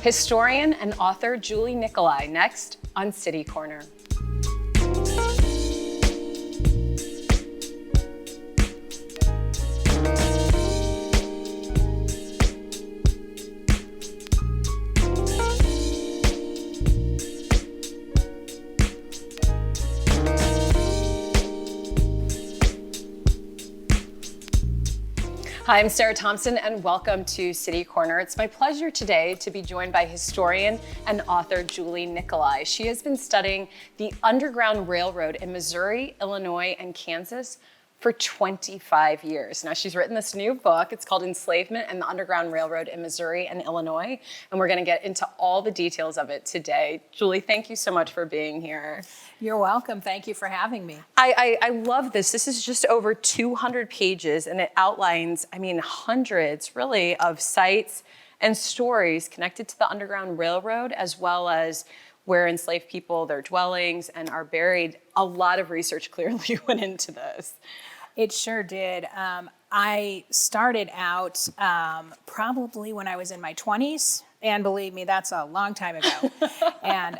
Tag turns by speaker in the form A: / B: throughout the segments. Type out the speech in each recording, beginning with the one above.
A: Historian and author Julie Nicolai, next on City Corner. Hi, I'm Sarah Thompson and welcome to City Corner. It's my pleasure today to be joined by historian and author Julie Nicolai. She has been studying the Underground Railroad in Missouri, Illinois, and Kansas for 25 years. Now she's written this new book. It's called Enslavement and the Underground Railroad in Missouri and Illinois. And we're gonna get into all the details of it today. Julie, thank you so much for being here.
B: You're welcome. Thank you for having me.
A: I love this. This is just over 200 pages and it outlines, hundreds really of sites and stories connected to the Underground Railroad, as well as where enslaved people, their dwellings, and are buried. A lot of research clearly went into this.
B: It sure did. I started out probably when I was in my 20s, and believe me, that's a long time ago. And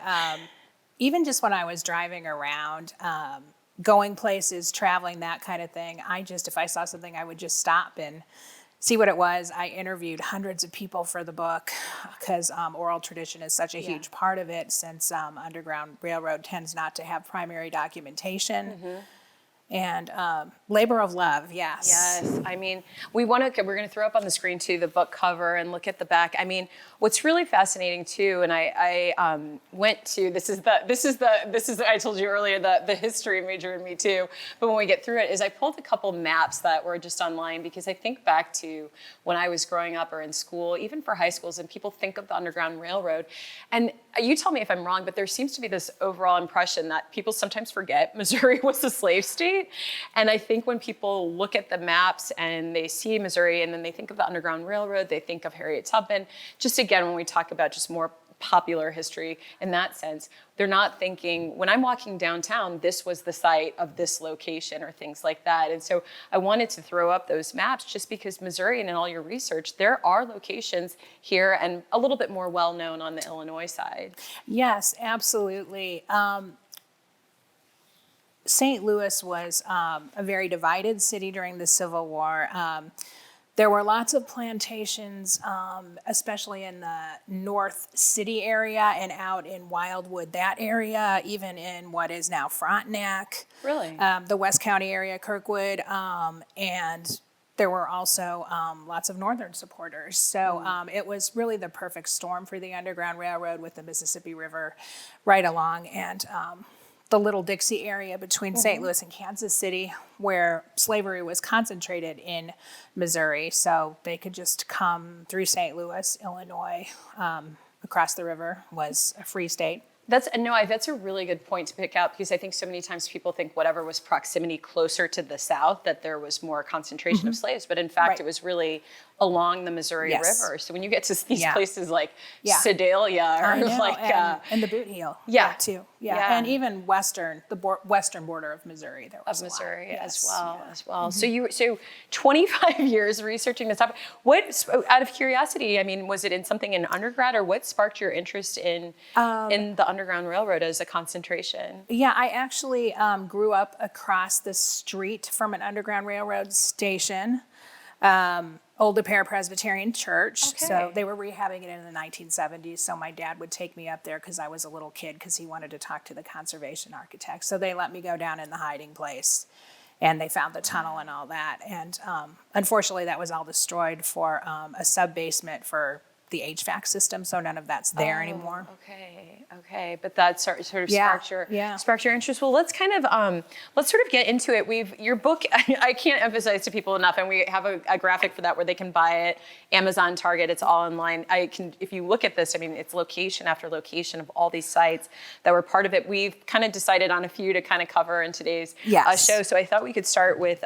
B: even just when I was driving around, going places, traveling, that kind of thing, if I saw something, I would just stop and see what it was. I interviewed hundreds of people for the book because oral tradition is such a huge part of it, since Underground Railroad tends not to have primary documentation. Mm-hmm. And labor of love, yes.
A: Yes, we're going to throw up on the screen too the book cover and look at the back. What's really fascinating too, and I went to I told you earlier the history major in me too. But when we get through it, is I pulled a couple maps that were just online, because I think back to when I was growing up or in school, even for high schools, and people think of the Underground Railroad, and you tell me if I'm wrong, but there seems to be this overall impression that people sometimes forget Missouri was a slave state. And I think when people look at the maps and they see Missouri and then they think of the Underground Railroad, they think of Harriet Tubman. Just again, when we talk about just more popular history in that sense, they're not thinking, when I'm walking downtown, this was the site of this location or things like that. And so I wanted to throw up those maps just because Missouri, and in all your research, there are locations here and a little bit more well-known on the Illinois side.
B: Yes, absolutely. St. Louis was a very divided city during the Civil War. There were lots of plantations, especially in the North City area and out in Wildwood, that area, even in what is now Frontenac.
A: Really?
B: The West County area, Kirkwood, and there were also lots of Northern supporters. So it was really the perfect storm for the Underground Railroad, with the Mississippi River right along, and the Little Dixie area between St. Louis and Kansas City, where slavery was concentrated in Missouri. So they could just come through St. Louis, Illinois, across the river was a free state.
A: That's a really good point to pick out, because I think so many times people think whatever was proximity closer to the South, that there was more concentration of slaves. But in fact, it was really along the Missouri River. So when you get to these places like Sedalia or
B: and the Boot Heel, too, and even western border of Missouri, there was
A: Missouri as well. Mm-hmm. So 25 years researching this topic. What, out of curiosity, was it in something in undergrad, or what sparked your interest in the Underground Railroad as a concentration?
B: Yeah, I actually grew up across the street from an Underground Railroad station. Old De Pere Presbyterian Church. Okay. So they were rehabbing it in the 1970s. So my dad would take me up there because I was a little kid, because he wanted to talk to the conservation architect. So they let me go down in the hiding place, and they found the tunnel and all that. And unfortunately, that was all destroyed for a sub-basement for the HVAC system, so none of that's there anymore.
A: Okay, but that sort of sparked your interest. Well, let's kind of let's sort of get into it. Your book, I can't emphasize to people enough, and we have a graphic for that where they can buy it, Amazon, Target, it's all online. If you look at this, it's location after location of all these sites that were part of it. We've kind of decided on a few to kind of cover in today's show. So I thought we could start with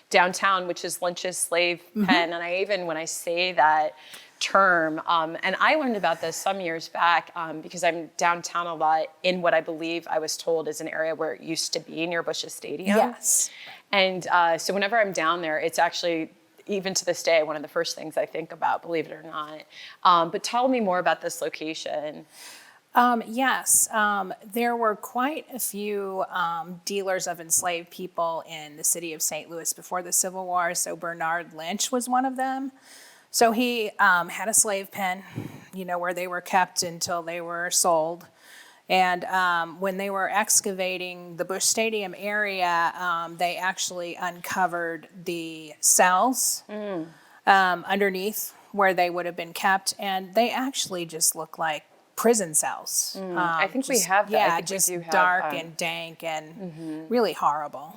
A: downtown, which is Lynch's slave pen, and when I say that term. And I learned about this some years back because I'm downtown a lot in what I believe I was told is an area where it used to be near Bush's Stadium.
B: Yes.
A: And so whenever I'm down there, it's actually, even to this day, one of the first things I think about, believe it or not. But tell me more about this location.
B: Yes, there were quite a few dealers of enslaved people in the city of St. Louis before the Civil War. So Bernard Lynch was one of them. So he had a slave pen, where they were kept until they were sold. And when they were excavating the Busch Stadium area, they actually uncovered the cells underneath where they would have been kept. And they actually just look like prison cells.
A: I think we have that.
B: Yeah,
A: I think
B: just
A: we do have,
B: dark and dank and really horrible.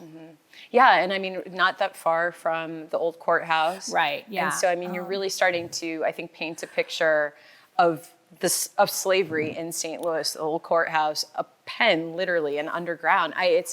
A: Yeah, and I mean, not that far from the old courthouse.
B: Right, yeah.
A: And so, I mean, you're really starting to, I think, paint a picture of slavery in St. Louis, the old courthouse, a pen, literally, and underground. And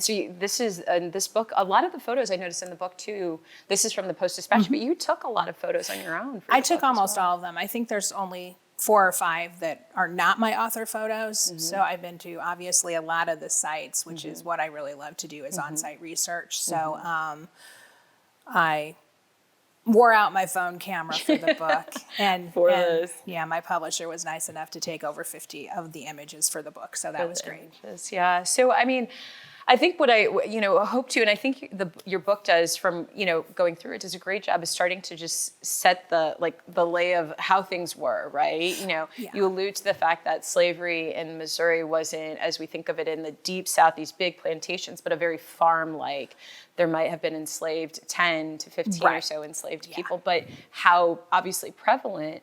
A: so this is, this book, a lot of the photos I noticed in the book too, this is from the Post-Dispatch, but you took a lot of photos on your own.
B: I took almost all of them. I think there's only 4 or 5 that are not my author photos. So I've been to obviously a lot of the sites, which is what I really love to do is on-site research. So I wore out my phone camera for the book. And
A: this.
B: Yeah, my publisher was nice enough to take over 50 of the images for the book. So that was great.
A: Yeah. So, I mean, I think what I, hope to, and I think your book does from, going through it, does a great job of starting to just set the lay of how things were, right? You allude to the fact that slavery in Missouri wasn't, as we think of it in the deep South, these big plantations, but a very farm-like. There might have been enslaved 10 to 15 or so enslaved people, but how obviously prevalent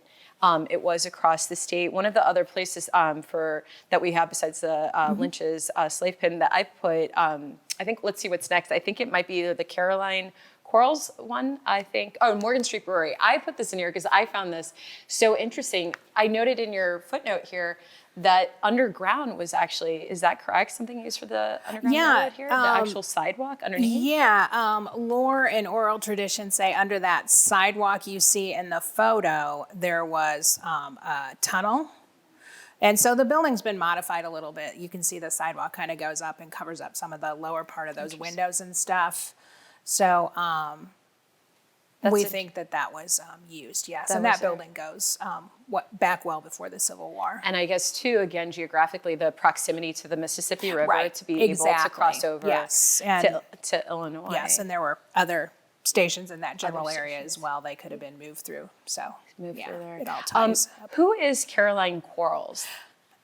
A: it was across the state. One of the other places that we have besides the Lynch's slave pen that I put, I think, let's see what's next. I think it might be either the Caroline Quarles one, I think. Oh, Morgan Street Brewery. I put this in here because I found this so interesting. I noted in your footnote here that underground was actually, is that correct? Something used for the underground railroad here? The actual sidewalk underneath?
B: Yeah, lore and oral tradition say under that sidewalk you see in the photo, there was a tunnel. And so the building's been modified a little bit. You can see the sidewalk kind of goes up and covers up some of the lower part of those windows and stuff. So we think that was used, yes. And that building goes back well before the Civil War.
A: And I guess, too, again, geographically, the proximity to the Mississippi River to be able to cross over to Illinois.
B: Yes, and there were other stations in that general area as well they could have been moved through. So, it all ties up.
A: Who is Caroline Quarles?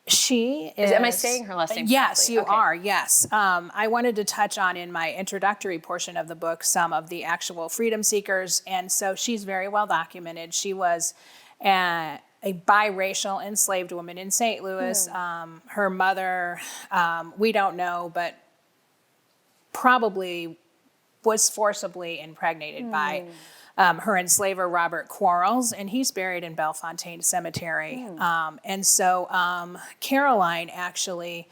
B: She is.
A: Am I saying her last name correctly?
B: Yes, you are. Yes. I wanted to touch on in my introductory portion of the book some of the actual freedom seekers, and so she's very well documented. She was a biracial enslaved woman in St. Louis. Her mother, we don't know, but probably was forcibly impregnated by her enslaver, Robert Quarles, and he's buried in Bellefontaine Cemetery. And so Caroline actually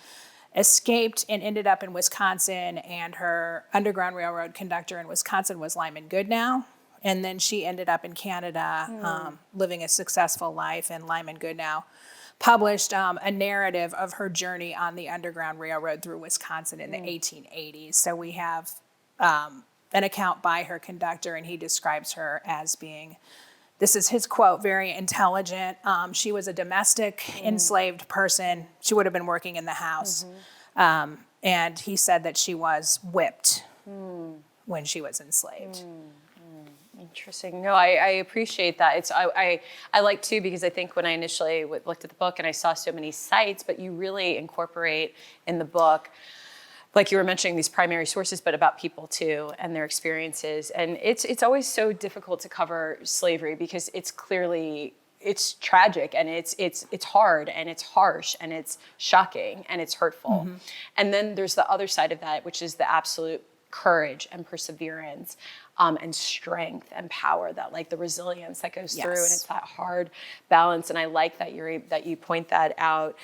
B: escaped and ended up in Wisconsin, and her Underground Railroad conductor in Wisconsin was Lyman Goodnow. And then she ended up in Canada living a successful life, and Lyman Goodnow published a narrative of her journey on the Underground Railroad through Wisconsin in the 1880s. So we have an account by her conductor, and he describes her as being, this is his quote, very intelligent. She was a domestic enslaved person. She would have been working in the house. And he said that she was whipped when she was enslaved.
A: Interesting. No, I appreciate that. I like too, because I think when I initially looked at the book and I saw so many sites, but you really incorporate in the book, like you were mentioning, these primary sources, but about people too and their experiences. And it's always so difficult to cover slavery because it's tragic and it's hard and it's harsh and it's shocking and it's hurtful. And then there's the other side of that, which is the absolute courage and perseverance and strength and power, that like the resilience that goes through, and it's that hard balance. And I like that you point that out.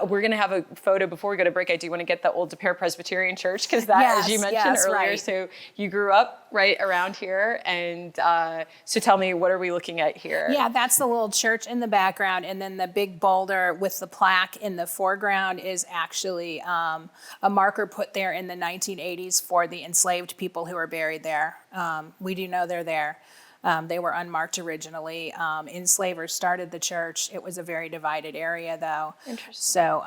A: We're going to have a photo before we go to break. I do want to get the old De Pere Presbyterian Church, because that, as you mentioned earlier, right. So you grew up right around here, and so tell me, what are we looking at here?
B: Yeah, that's the little church in the background, and then the big boulder with the plaque in the foreground is actually a marker put there in the 1980s for the enslaved people who were buried there. We do know they're there. They were unmarked originally. Enslavers started the church. It was a very divided area, though.
A: Interesting.
B: So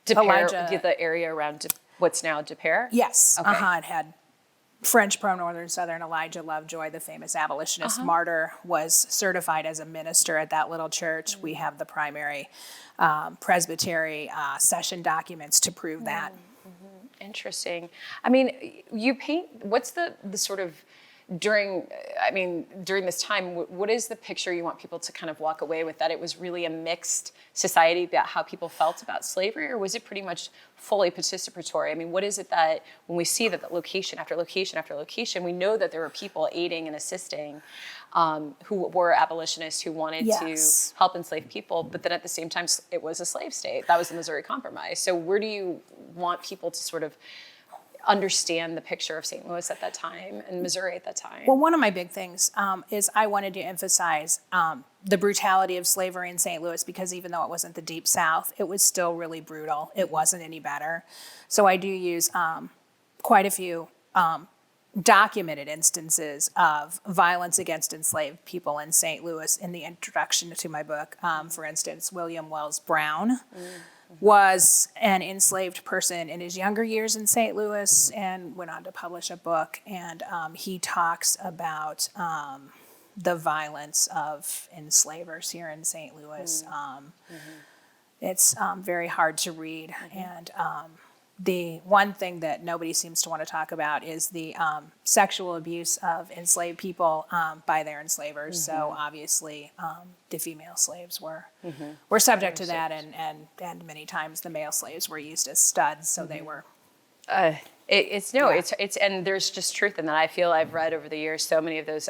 A: Elijah, the area around what's now DePere?
B: yes,
A: Okay.
B: it had French pro-Northern Southern Elijah Lovejoy, the famous abolitionist martyr, was certified as a minister at that little church. We have the primary presbytery session documents to prove that.
A: Interesting. I mean, you paint, what's the sort of, during this time, what is the picture you want people to kind of walk away with? That it was really a mixed society about how people felt about slavery, or was it pretty much fully participatory? I mean, what is it that when we see that location after location after location, we know that there were people aiding and assisting who were abolitionists who wanted to help enslaved people, but then at the same time, it was a slave state. That was the Missouri Compromise. So where do you want people to sort of understand the picture of St. Louis at that time and Missouri at that time?
B: Well, one of my big things is I wanted to emphasize the brutality of slavery in St. Louis, because even though it wasn't the Deep South, it was still really brutal. It wasn't any better. So I do use quite a few documented instances of violence against enslaved people in St. Louis in the introduction to my book. For instance, William Wells Brown was an enslaved person in his younger years in St. Louis and went on to publish a book. And he talks about the violence of enslavers here in St. Louis. It's very hard to read. And the one thing that nobody seems to want to talk about is the sexual abuse of enslaved people by their enslavers. So obviously the female slaves were subject to that, and many times the male slaves were used as studs, so they were.
A: It's and there's just truth in that. I feel I've read over the years so many of those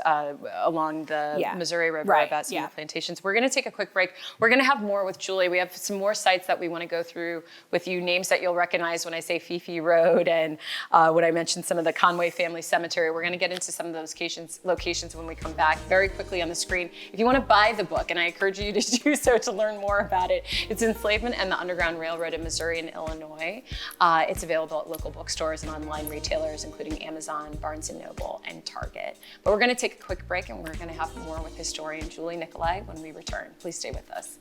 A: along the Missouri River about some of the plantations. We're going to take a quick break. We're going to have more with Julie. We have some more sites that we want to go through with you, names that you'll recognize when I say Fifi Road and when I mentioned some of the Conway Family Cemetery. We're going to get into some of those locations when we come back very quickly on the screen. If you want to buy the book, and I encourage you to do so to learn more about it, it's Enslavement and the Underground Railroad in Missouri and Illinois. It's available at local bookstores and online retailers, including Amazon, Barnes & Noble, and Target. But we're going to take a quick break, and we're going to have more with historian Julie Nicolai when we return. Please stay with us.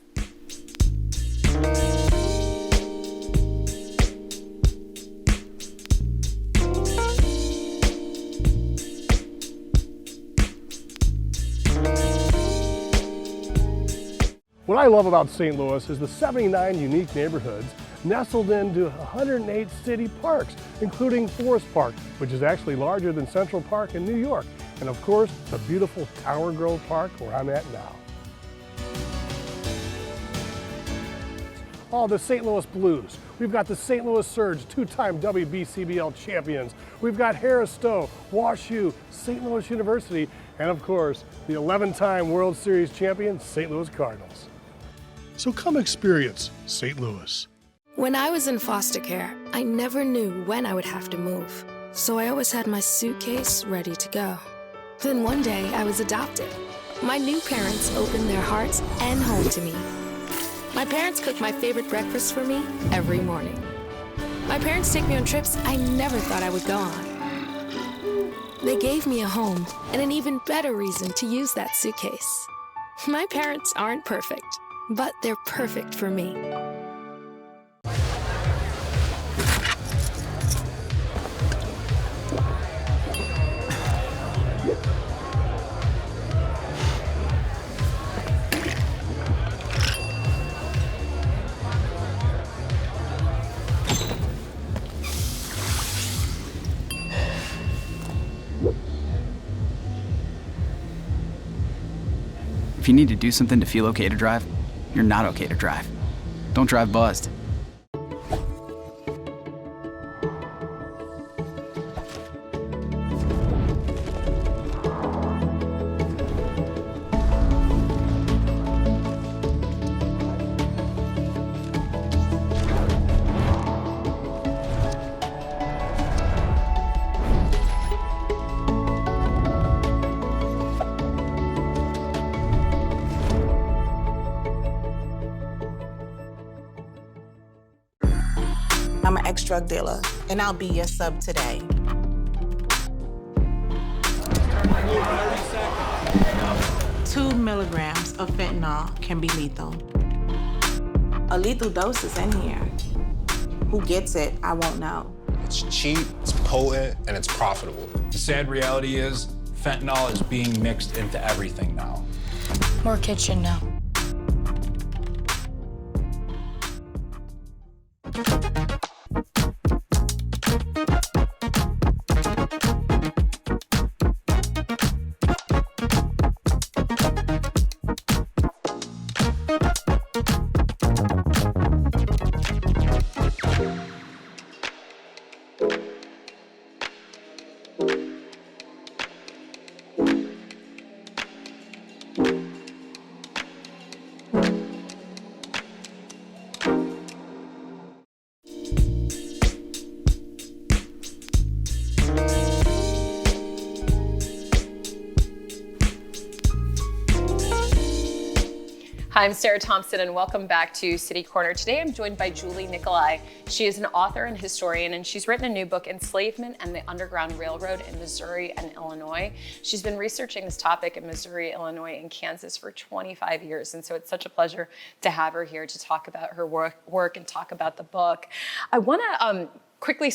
C: What I love about St. Louis is the 79 unique neighborhoods nestled into 108 city parks, including Forest Park, which is actually larger than Central Park in New York, and of course, the beautiful Tower Grove Park where I'm at now. Oh, the St. Louis Blues. We've got the St. Louis Surge, two-time WBCBL champions. We've got Harris Stowe, WashU, St. Louis University, and of course, the 11-time World Series champion, St. Louis Cardinals. So come experience St. Louis.
D: When I was in foster care, I never knew when I would have to move, so I always had my suitcase ready to go. Then one day, I was adopted. My new parents opened their hearts and home to me. My parents cook my favorite breakfast for me every morning. My parents take me on trips I never thought I would go on. They gave me a home and an even better reason to use that suitcase. My parents aren't perfect, but they're perfect for me.
E: If you need to do something to feel okay to drive, you're not okay to drive. Don't drive buzzed.
F: I'm an ex-drug dealer, and I'll be your sub today.
G: seconds. 2 milligrams of fentanyl can be lethal. A lethal dose is in here. Who gets it, I won't know.
H: It's cheap, it's potent, and it's profitable.
I: The sad reality is, fentanyl is being mixed into everything now.
J: More kids should know.
A: Hi, I'm Sarah Thompson, and welcome back to City Corner. Today I'm joined by Julie Nicolai. She is an author and historian, and she's written a new book, Enslavement and the Underground Railroad in Missouri and Illinois. She's been researching this topic in Missouri, Illinois, and Kansas for 25 years, and so it's such a pleasure to have her here to talk about her work and talk about the book. I want to quickly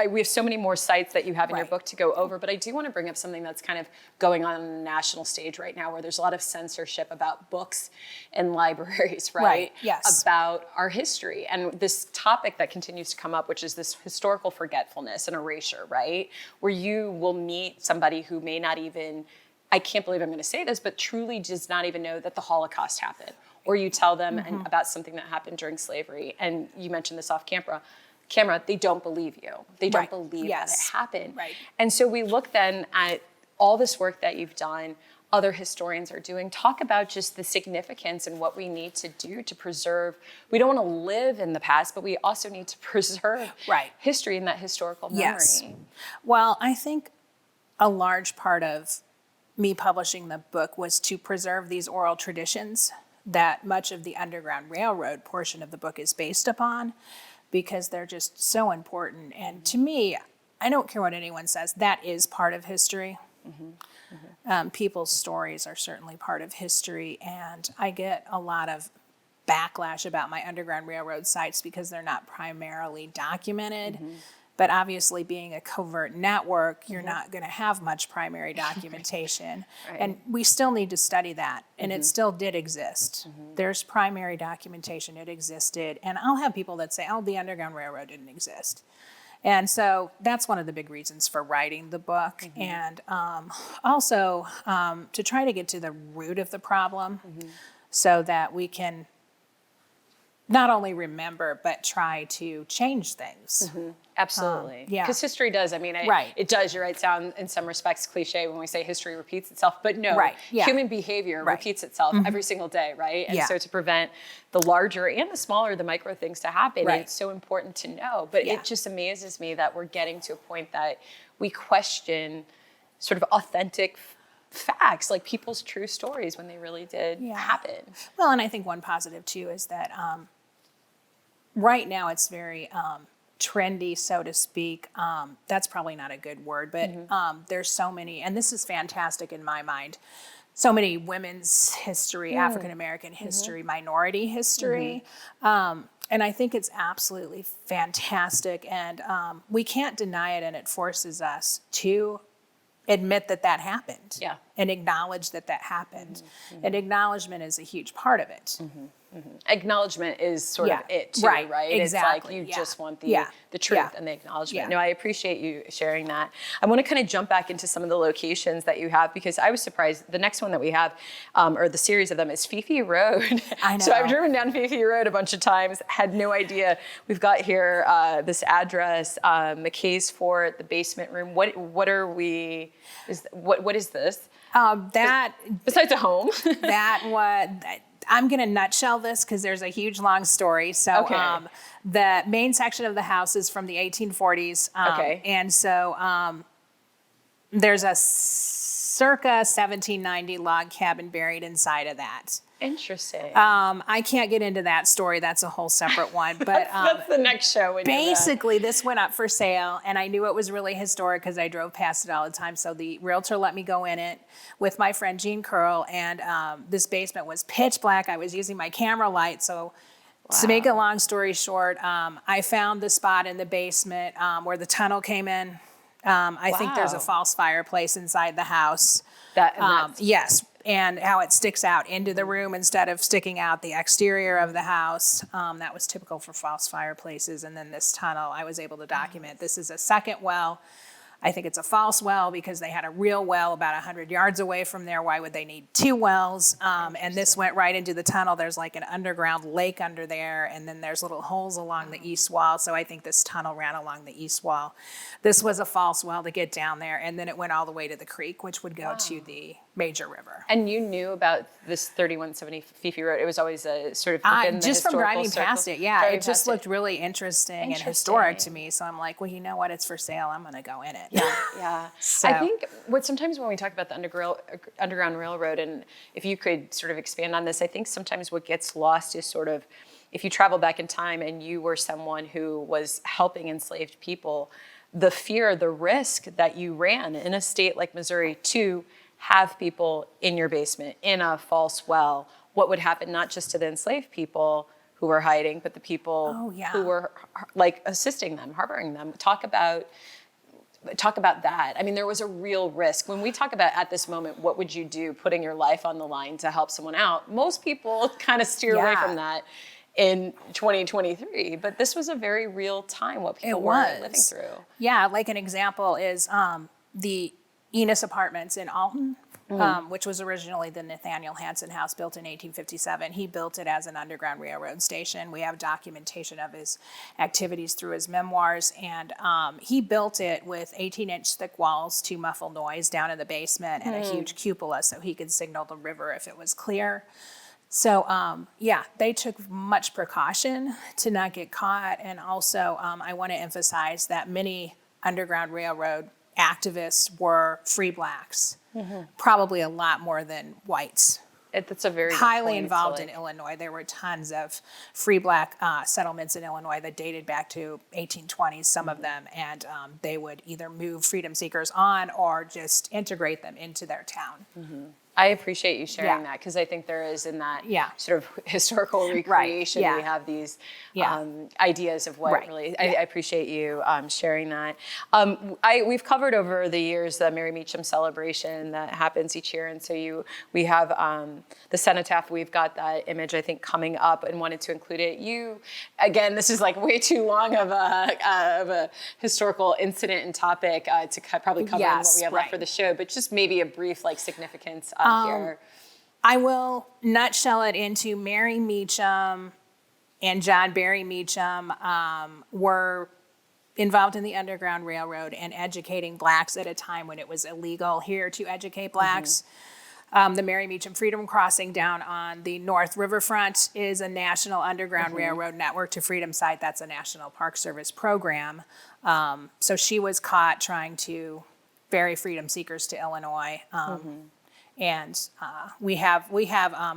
A: we have so many more sites that you have in your book to go over, but I do want to bring up something that's kind of going on the national stage right now, where there's a lot of censorship about books in libraries, right?
B: Yes.
A: About our history. And this topic that continues to come up, which is this historical forgetfulness and erasure, right? Where you will meet somebody who may not even, I can't believe I'm going to say this, but truly does not even know that the Holocaust happened. Or you tell them about something that happened during slavery, and you mentioned this off camera, they don't believe you. They don't believe that it happened.
B: Right.
A: And so we look then at all this work that you've done, other historians are doing. Talk about just the significance and what we need to do to preserve. We don't want to live in the past, but we also need to preserve history and that historical memory.
B: Yes. Well, I think a large part of me publishing the book was to preserve these oral traditions that much of the Underground Railroad portion of the book is based upon, because they're just so important. And to me, I don't care what anyone says, that is part of history. People's stories are certainly part of history, and I get a lot of backlash about my Underground Railroad sites because they're not primarily documented. But obviously, being a covert network, you're not going to have much primary documentation. And we still need to study that. And it still did exist. There's primary documentation, it existed. And I'll have people that say, oh, the Underground Railroad didn't exist. And so that's one of the big reasons for writing the book. And also to try to get to the root of the problem so that we can not only remember, but try to change things.
A: Absolutely.
B: Yeah.
A: Because history does, it does, you're right, sound in some respects cliche when we say history repeats itself, but no, human behavior repeats itself every single day, right? And so to prevent the larger and the smaller, the micro things to happen, it's so important to know. But it just amazes me that we're getting to a point that we question sort of authentic facts, like people's true stories when they really did happen.
B: Well, and I think one positive too is that right now it's very trendy, so to speak. That's probably not a good word, but there's so many, and this is fantastic in my mind, so many women's history, African-American history, minority history. And I think it's absolutely fantastic, and we can't deny it, and it forces us to admit that that happened and acknowledge that that happened. And acknowledgement is a huge part of it.
A: Acknowledgement is sort of it too, right?
B: Exactly.
A: It's like you just want the truth and the acknowledgement. No, I appreciate you sharing that. I want to kind of jump back into some of the locations that you have, because I was surprised. The next one that we have, or the series of them, is Fifi Road.
B: I know.
A: So I've driven down Fifi Road a bunch of times, had no idea. We've got here this address, McKay's Fort, the basement room. What are we? What is this?
B: That
A: besides a home.
B: I'm going to nutshell this because there's a huge long story. So the main section of the house is from the 1840s. And so there's a circa 1790 log cabin buried inside of that.
A: Interesting.
B: I can't get into that story. That's a whole separate one. But
A: That's the next show. When
B: basically, this went up for sale, and I knew it was really historic because I drove past it all the time. So the realtor let me go in it with my friend Jean Curl, and this basement was pitch black. I was using my camera light. So to make a long story short, I found the spot in the basement where the tunnel came in. I think there's a false fireplace inside the house. Yes. And how it sticks out into the room instead of sticking out the exterior of the house. That was typical for false fireplaces. And then this tunnel, I was able to document. This is a second well. I think it's a false well because they had a real well about 100 yards away from there. Why would they need two wells? And this went right into the tunnel. There's like an underground lake under there, and then there's little holes along the east wall. So I think this tunnel ran along the east wall. This was a false well to get down there, and then it went all the way to the creek, which would go to the major river.
A: And you knew about this 3170 Fifi Road. It was always a sort of within the
B: just from driving
A: circle.
B: past it, it just looked really interesting and historic to me. So I'm like, well, you know what? It's for sale. I'm going to go in it.
A: Yeah.
B: So,
A: I think sometimes when we talk about the Underground Railroad, and if you could sort of expand on this, I think sometimes what gets lost is sort of, if you travel back in time and you were someone who was helping enslaved people, the fear, the risk that you ran in a state like Missouri to have people in your basement, in a false well, what would happen not just to the enslaved people who were hiding, but the people who were like assisting them, harboring them. Talk about that. I mean, there was a real risk. When we talk about at this moment, what would you do putting your life on the line to help someone out? Most people kind of steer away from that in 2023, but this was a very real time what people were living through.
B: Yeah, like an example is the Enos Apartments in Alton, which was originally the Nathaniel Hansen House built in 1857. He built it as an Underground Railroad station. We have documentation of his activities through his memoirs, and he built it with 18-inch thick walls to muffle noise down in the basement and a huge cupola so he could signal the river if it was clear. So, they took much precaution to not get caught. And also, I want to emphasize that many Underground Railroad activists were free blacks, probably a lot more than whites.
A: That's a very
B: highly involved in Illinois. There were tons of free black settlements in Illinois that dated back to 1820s, some of them, and they would either move freedom seekers on or just integrate them into their town.
A: I appreciate you sharing that because I think there is in that sort of historical recreation, we have these ideas of what really, I appreciate you sharing that. We've covered over the years the Mary Meacham celebration that happens each year. And so we have the cenotaph, we've got that image, I think, coming up and wanted to include it. You, again, this is like way too long of a historical incident and topic to probably cover in what we have left for the show, but just maybe a brief significance here.
B: I will nutshell it into Mary Meacham and John Barry Meacham were involved in the Underground Railroad and educating blacks at a time when it was illegal here to educate blacks. The Mary Meacham Freedom Crossing down on the North Riverfront is a national Underground Railroad network to Freedom Site. That's a National Park Service program. So she was caught trying to ferry freedom seekers to Illinois. And we have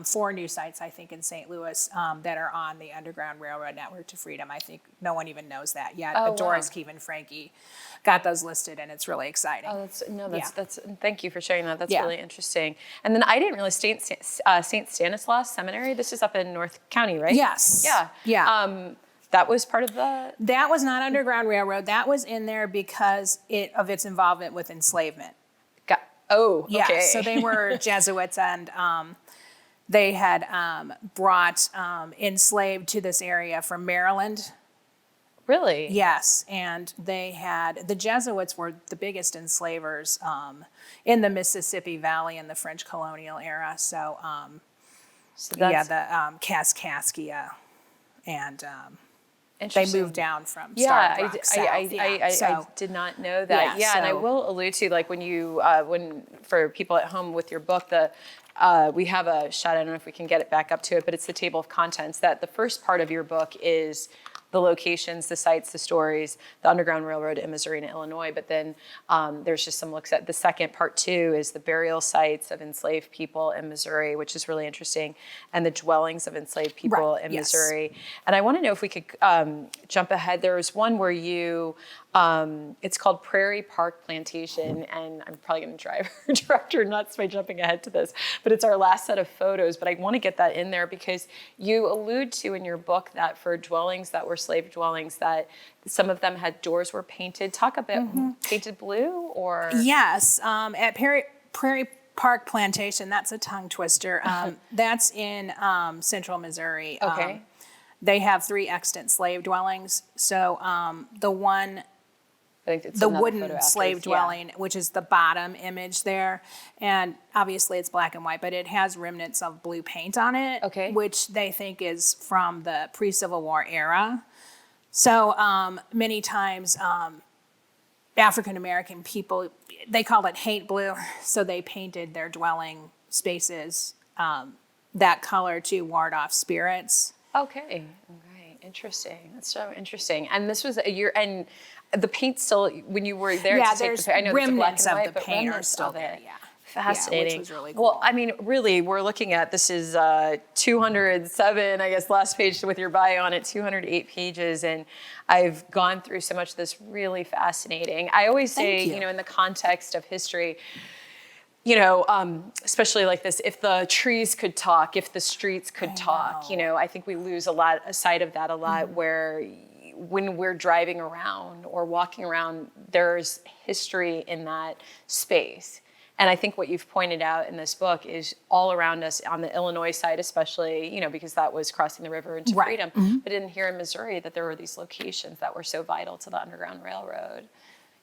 B: 4 new sites, I think, in St. Louis that are on the Underground Railroad Network to Freedom. I think no one even knows that yet. But Doris Keevan Frankie got those listed, and it's really exciting.
A: That's thank you for sharing that. That's really interesting. And then I didn't realize St. Stanislaus Seminary. This is up in North County, right?
B: Yes.
A: Yeah. That was part of the.
B: That was not Underground Railroad. That was in there because of its involvement with enslavement.
A: Okay.
B: So they were Jesuits, and they had brought enslaved to this area from Maryland.
A: Really?
B: Yes, and the Jesuits were the biggest enslavers in the Mississippi Valley in the French colonial era. So, the Kaskaskia, and they moved down from Starved Rock south.
A: I did not know that. And I will allude to when you for people at home with your book, we have a shot. I don't know if we can get it back up to it, but it's the table of contents. That the first part of your book is the locations, the sites, the stories, the Underground Railroad in Missouri and Illinois. But then there's just some looks at the second part 2 is the burial sites of enslaved people in Missouri, which is really interesting, and the dwellings of enslaved people in Missouri. And I want to know if we could jump ahead. There was one where you, it's called Prairie Park Plantation, and I'm probably going to drive our director nuts by jumping ahead to this, but it's our last set of photos. But I want to get that in there because you allude to in your book that for dwellings that were slave dwellings, that some of them had doors were painted. Talk a bit, painted blue or?
B: Yes, at Prairie Park Plantation, that's a tongue twister. That's in central Missouri.
A: Okay.
B: They have 3 extant slave dwellings. So the one,
A: I think it's
B: the
A: another photo
B: wooden
A: after.
B: slave dwelling, which is the bottom image there, and obviously it's black and white, but it has remnants of blue paint on it,
A: Okay.
B: which they think is from the pre-Civil War era. So many times African-American people, they call it hate blue, so they painted their dwelling spaces that color to ward off spirits.
A: Okay. Right. Interesting. That's so interesting. And this was a year, and the paint still, when you were there
B: Yeah,
A: to take
B: there's
A: the paint, I know it's black
B: remnants
A: and
B: of
A: white,
B: the
A: but
B: paint are
A: remnants
B: still
A: of
B: there,
A: it.
B: yeah.
A: Fascinating.
B: Yeah, which was really cool.
A: Well, I mean, really, we're looking at, this is 207, I guess, last page with your bio on it, 208 pages. And I've gone through so much of this really fascinating. I always say,
B: Thank you.
A: you know, in the context of history, you know, especially like this, if the trees could talk, if the streets could talk, you know, I think we lose a sight of that a lot where when we're driving around or walking around, there's history in that space. And I think what you've pointed out in this book is all around us on the Illinois side, especially, you know, because that was crossing the river into freedom, but in here in Missouri, that there were these locations that were so vital to the Underground Railroad.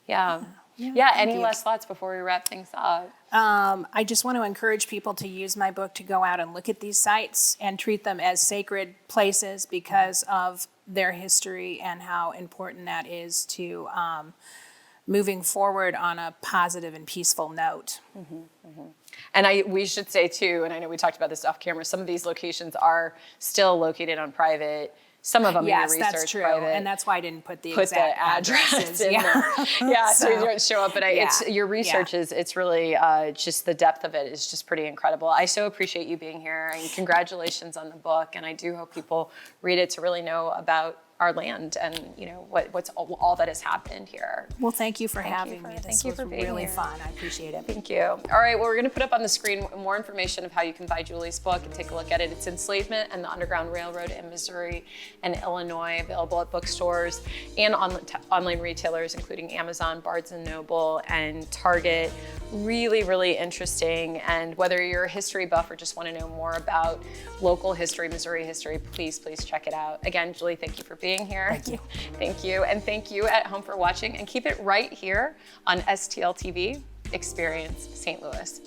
A: Yeah. Any last thoughts before we wrap things up?
B: I just want to encourage people to use my book to go out and look at these sites and treat them as sacred places because of their history and how important that is to moving forward on a positive and peaceful note.
A: And we should say too, and I know we talked about this off camera, some of these locations are still located on private. Some of them
B: Yes,
A: in your research
B: that's true,
A: private.
B: and that's why I didn't put the
A: Put
B: exact
A: the address
B: addresses.
A: in there. Yeah, so you don't show up. But it's your
B: Yeah.
A: research is, it's really just the depth of it is just pretty incredible. I so appreciate you being here, and congratulations on the book. And I do hope people read it to really know about our land and, you know, what's all that has happened here.
B: Well, thank you for having me.
A: Thank
B: This
A: you
B: was
A: for being
B: really
A: here.
B: fun. I appreciate it.
A: Thank you. All right, well, we're going to put up on the screen more information of how you can buy Julie's book and take a look at it. It's Enslavement and the Underground Railroad in Missouri and Illinois, available at bookstores and online retailers, including Amazon, Barnes & Noble, and Target. Really, really interesting. And whether you're a history buff or just want to know more about local history, Missouri history, please check it out. Again, Julie, thank you for being here.
B: Thank you.
A: Thank you. And thank you at home for watching. And keep it right here on STL TV, Experience St. Louis.